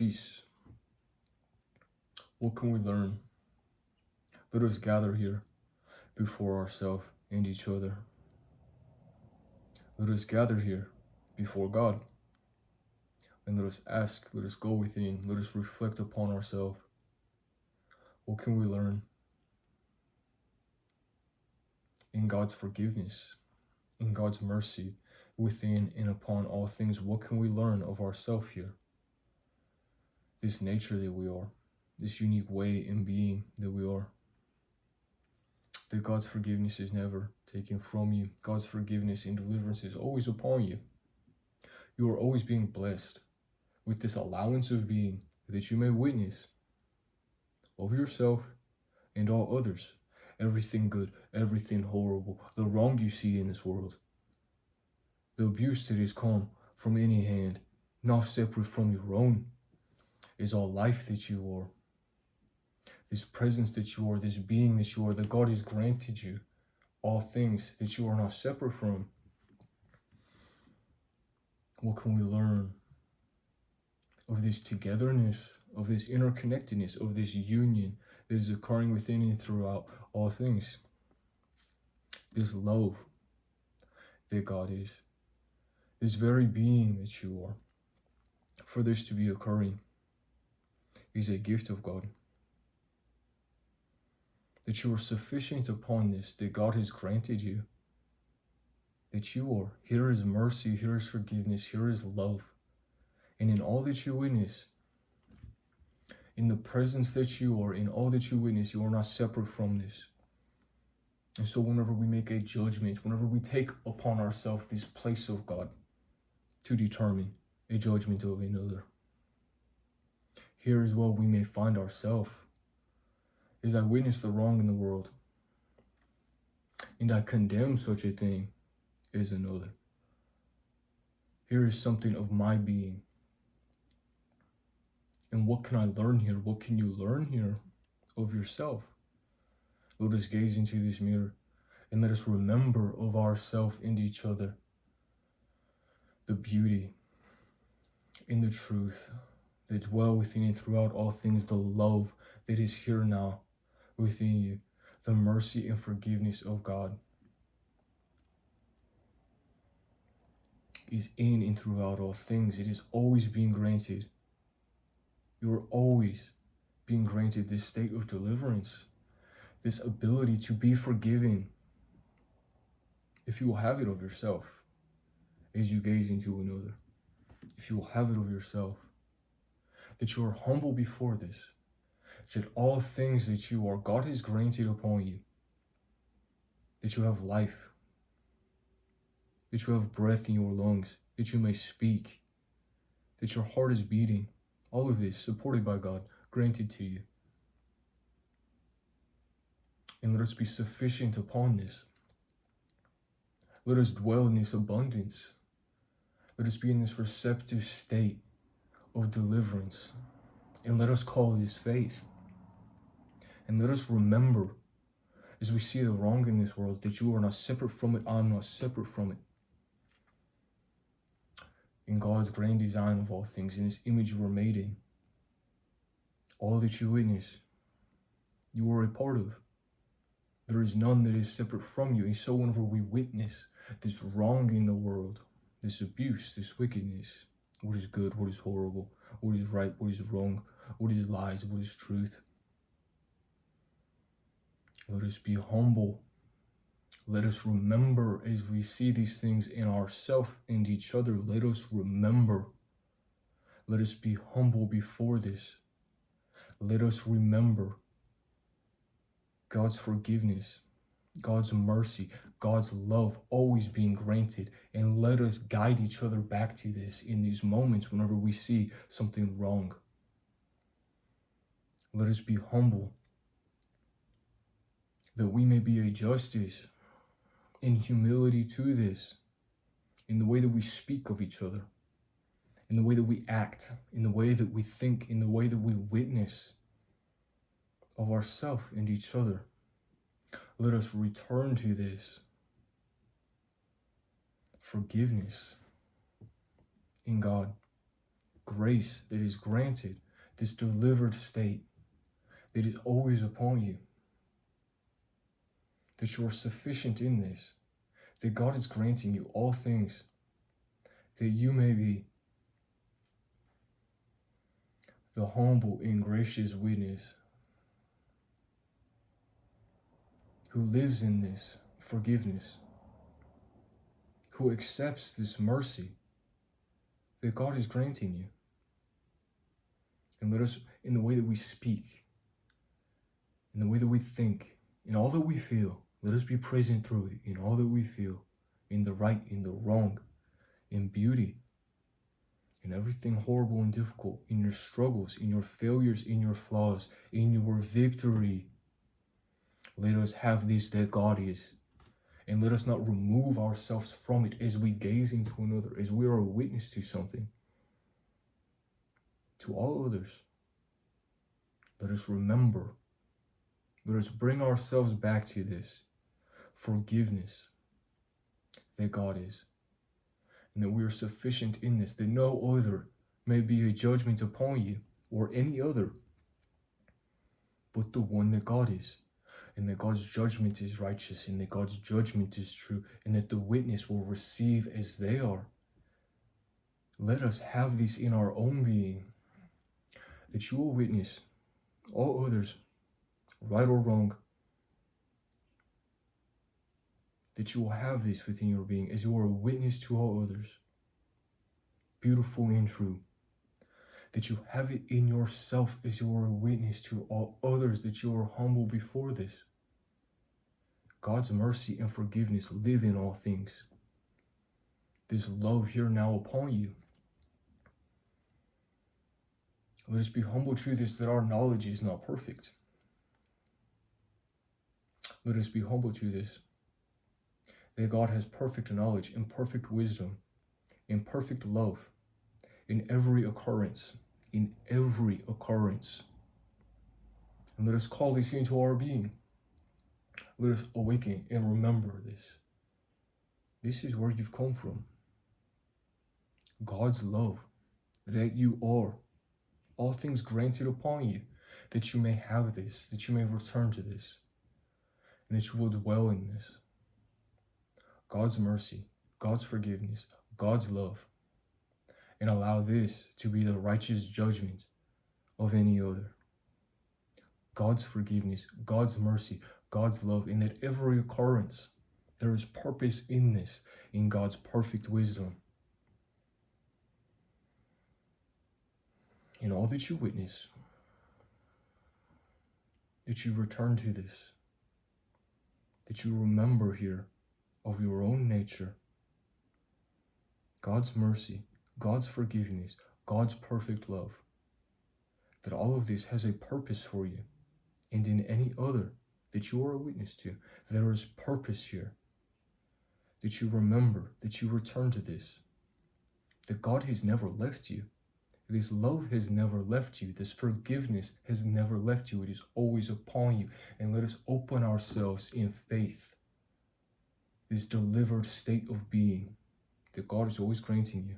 peace. What can we learn? Let us gather here before ourselves and each other. Let us gather here before God. And let us ask, let us go within, let us reflect upon ourselves. What can we learn? In God's forgiveness, in God's mercy, within and upon all things, what can we learn of ourselves here? This nature that we are, this unique way in being that we are. That God's forgiveness is never taken from you. God's forgiveness and deliverance is always upon you. You are always being blessed with this allowance of being that you may witness of yourself and all others. Everything good, everything horrible, the wrong you see in this world. The abuse that has come from any hand, not separate from your own, is all life that you are. This presence that you are, this being that you are, that God has granted you, all things that you are not separate from. What can we learn of this togetherness, of this interconnectedness, of this union that is occurring within and throughout all things? This love that God is, this very being that you are, for this to be occurring is a gift of God. That you are sufficient upon this, that God has granted you. That you are. Here is mercy, here is forgiveness, here is love. And in all that you witness, in the presence that you are, in all that you witness, you are not separate from this. And so whenever we make a judgment, whenever we take upon ourselves this place of God to determine a judgment of another, here is where we may find ourselves. Is I witness the wrong in the world, and I condemn such a thing as another. Here is something of my being. And what can I learn here? What can you learn here of yourself? Let us gaze into this mirror and let us remember of ourselves and each other the beauty and the truth that dwell within and throughout all things, the love that is here now within you, the mercy and forgiveness of God is in and throughout all things. It is always being granted. You are always being granted this state of deliverance, this ability to be forgiven, if you will have it of yourself as you gaze into another. If you will have it of yourself, that you are humble before this, that all things that you are, God has granted upon you, that you have life, that you have breath in your lungs, that you may speak, that your heart is beating, all of this supported by God, granted to you. And let us be sufficient upon this. Let us dwell in this abundance. Let us be in this receptive state of deliverance. And let us call this faith. And let us remember, as we see the wrong in this world, that you are not separate from it, I am not separate from it. In God's grand design of all things, in this image you were made in, all that you witness, you are a part of. There is none that is separate from you. And so whenever we witness this wrong in the world, this abuse, this wickedness, what is good, what is horrible, what is right, what is wrong, what is lies, what is truth, let us be humble. Let us remember as we see these things in ourselves and each other. Let us remember. Let us be humble before this. Let us remember God's forgiveness, God's mercy, God's love always being granted. And let us guide each other back to this in these moments whenever we see something wrong. Let us be humble, that we may be a justice in humility to this, in the way that we speak of each other, in the way that we act, in the way that we think, in the way that we witness of ourselves and each other. Let us return to this forgiveness in God, grace that is granted, this delivered state that is always upon you, that you are sufficient in this, that God is granting you all things, that you may be the humble and gracious witness who lives in this forgiveness, who accepts this mercy that God is granting you. And let us, in the way that we speak, in the way that we think, in all that we feel, let us be present through it, in all that we feel, in the right, in the wrong, in beauty, in everything horrible and difficult, in your struggles, in your failures, in your flaws, in your victory. Let us have this that God is. And let us not remove ourselves from it as we gaze into another, as we are a witness to something, to all others. Let us remember, let us bring ourselves back to this forgiveness that God is, and that we are sufficient in this, that no other may be a judgment upon you or any other, but the one that God is, and that God's judgment is righteous, and that God's judgment is true, and that the witness will receive as they are. Let us have this in our own being, that you will witness all others, right or wrong, that you will have this within your being as you are a witness to all others, beautiful and true, that you have it in yourself as you are a witness to all others, that you are humble before this. God's mercy and forgiveness live in all things. This love here now upon you. Let us be humble to this, that our knowledge is not perfect. Let us be humble to this, that God has perfect knowledge and perfect wisdom and perfect love in every occurrence, in every occurrence. And let us call this into our being. Let us awaken and remember this. This is where you've come from. God's love, that you are. All things granted upon you, that you may have this, that you may return to this, and that you will dwell in this. God's mercy, God's forgiveness, God's love, and allow this to be the righteous judgment of any other. God's forgiveness, God's mercy, God's love, in that every occurrence, there is purpose in this, in God's perfect wisdom. In all that you witness, that you return to this, that you remember here of your own nature, God's mercy, God's forgiveness, God's perfect love, that all of this has a purpose for you, and in any other that you are a witness to, there is purpose here, that you remember, that you return to this, that God has never left you. This love has never left you. This forgiveness has never left you. It is always upon you. And let us open ourselves in faith. This delivered state of being that God is always granting you.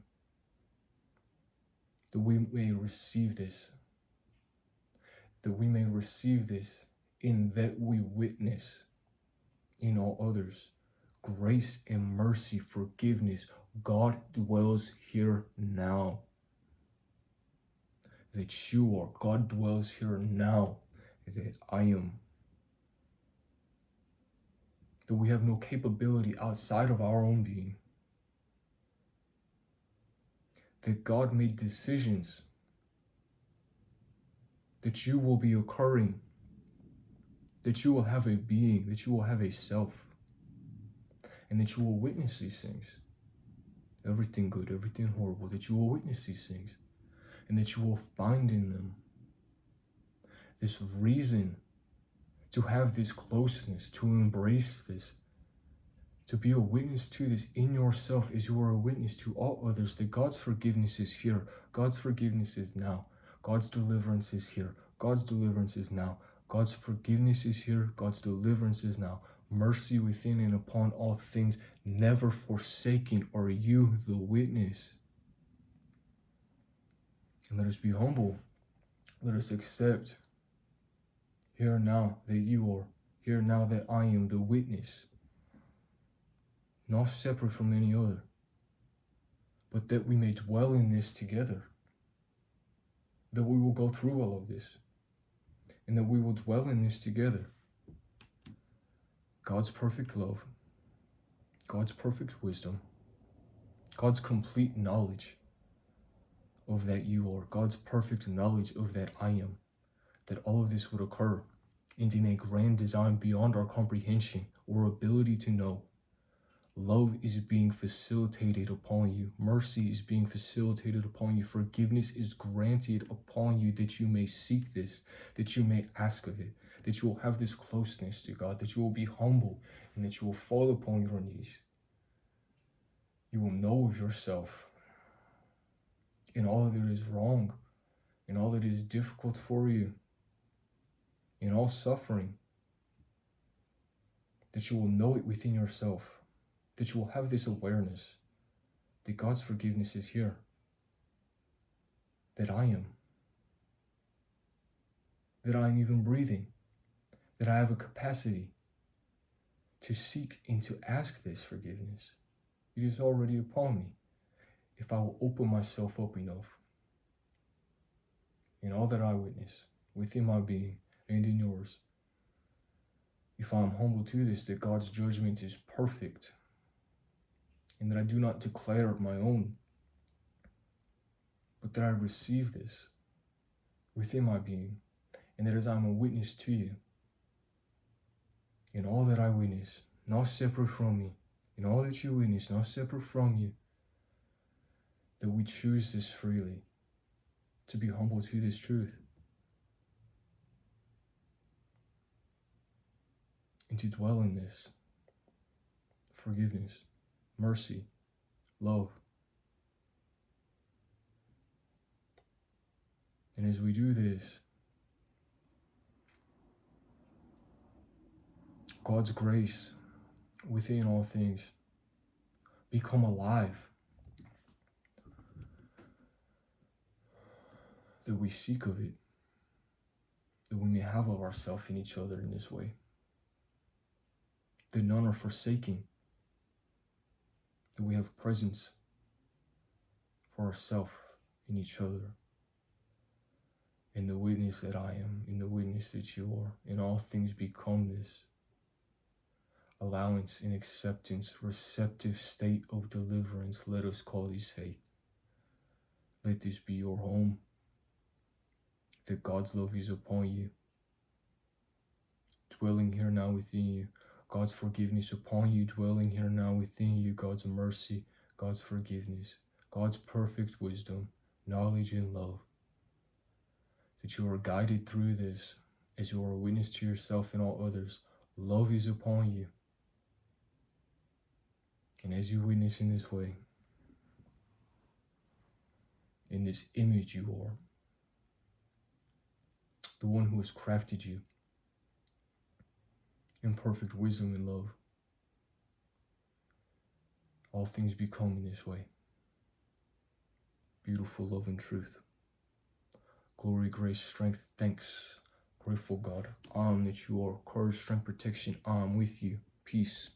That we may receive this. That we may receive this in that we witness in all others. Grace and mercy, forgiveness. God dwells here now. That you are. God dwells here now, that I am. That we have no capability outside of our own being. That God made decisions that you will be occurring, that you will have a being, that you will have a self, and that you will witness these things. Everything good, everything horrible, that you will witness these things. And that you will find in them this reason to have this closeness, to embrace this, to be a witness to this in yourself as you are a witness to all others, that God's forgiveness is here, God's forgiveness is now, God's deliverance is here, God's deliverance is now, God's forgiveness is here, God's deliverance is now, mercy within and upon all things, never forsaking are you the witness. And let us be humble. Let us accept here and now that you are, here and now that I am the witness, not separate from any other, but that we may dwell in this together, that we will go through all of this, and that we will dwell in this together. God's perfect love, God's perfect wisdom, God's complete knowledge of that you are, God's perfect knowledge of that I am, that all of this would occur, and in a grand design beyond our comprehension or ability to know. Love is being facilitated upon you. Mercy is being facilitated upon you. Forgiveness is granted upon you, that you may seek this, that you may ask of it, that you will have this closeness to God, that you will be humble, and that you will fall upon your knees. You will know of yourself in all that is wrong, in all that is difficult for you, in all suffering, that you will know it within yourself, that you will have this awareness that God's forgiveness is here, that I am even breathing, that I have a capacity to seek and to ask this forgiveness. It is already upon me if I will open myself up enough in all that I witness within my being and in yours. If I am humble to this, that God's judgment is perfect, and that I do not declare it my own, but that I receive this within my being, and that as I'm a witness to you, in all that I witness, not separate from me, in all that you witness, not separate from you, that we choose this freely, to be humble to this truth, and to dwell in this forgiveness, mercy, love. And as we do this, God's grace within all things become alive, that we seek of it, that we may have of ourselves in each other in this way, that none are forsaken, that we have presence for ourselves in each other, in the witness that I am, in the witness that you are, in all things become this allowance and acceptance, receptive state of deliverance. Let us call this faith. Let this be your home, that God's love is upon you, dwelling here now within you. God's forgiveness upon you, dwelling here now within you. God's mercy, God's forgiveness, God's perfect wisdom, knowledge, and love. That you are guided through this as you are a witness to yourself and all others. Love is upon you. And as you witness in this way, in this image you are, the one who has crafted you in perfect wisdom and love, all things become in this way. Beautiful love and truth. Glory, grace, strength, thanks. Grateful God. That you are courage, strength, protection. I'm with you. Peace.